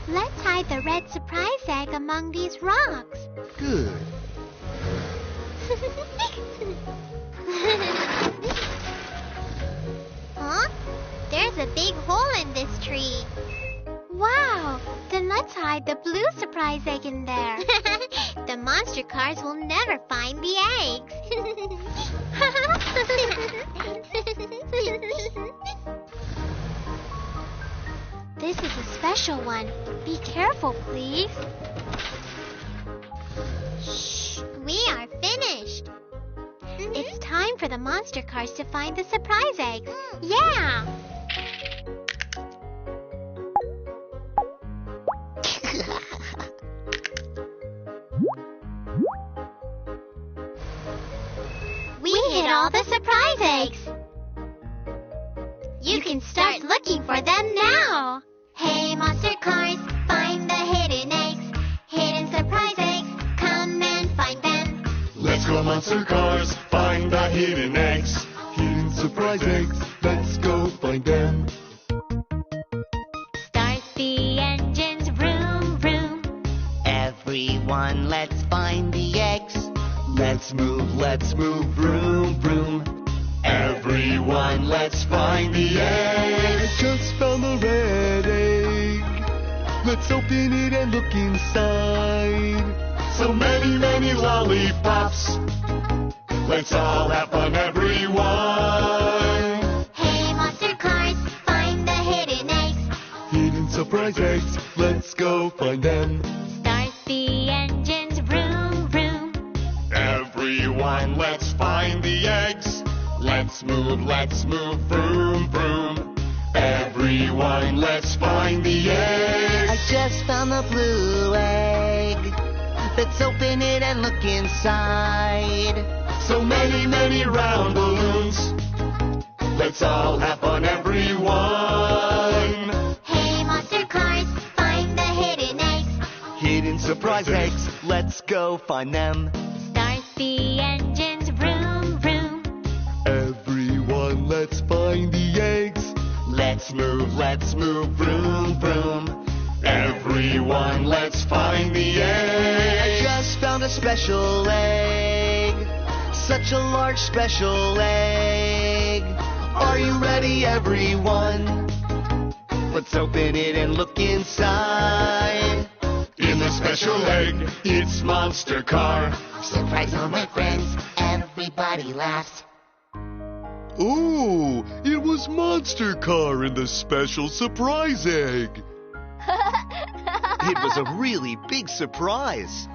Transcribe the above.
Let's hide the red surprise egg among these rocks. Good. Huh? There's a big hole in this tree. Wow! Then let's hide the blue surprise egg in there. The monster cars will never find the eggs. This is a special one. Be careful, please. Shh! We are finished. It's time for the monster cars to find the surprise eggs. Yeah! We hit all the surprise eggs. You can start looking for them now. Hey, monster cars, find the hidden eggs. Hidden surprise eggs, come and find them. Let's go, monster cars, find the hidden eggs. Hidden surprise eggs, let's go find them. Start the engines, vroom, vroom. Everyone, let's find the eggs. Let's move, vroom, vroom. Everyone, let's find the I eggs. just found the red egg. Let's open it and look inside. So many, many lollipops. Let's all have fun, everyone. Hey, monster cars, find the hidden eggs. Hidden surprise eggs, let's go find them. Start the engines, vroom, vroom. Everyone, let's find the eggs. Let's move, vroom, vroom. Everyone, let's find the I eggs. just found the blue egg. Let's open it and look inside. So many, many round balloons. Let's all have fun, everyone. Hey, monster cars, find the hidden eggs. Hidden surprise eggs, let's go find them. Start the engines, vroom, vroom. Everyone, let's find the eggs. Let's move, vroom, vroom. Everyone, let's find the I eggs. just found a special egg. Such a large special egg. Are you ready, everyone? Let's open it and look inside. In the special egg, it's Monster Car. Surprise all my friends, everybody laughs. Ooh, it was Monster Car in the special surprise egg. It was a really big surprise.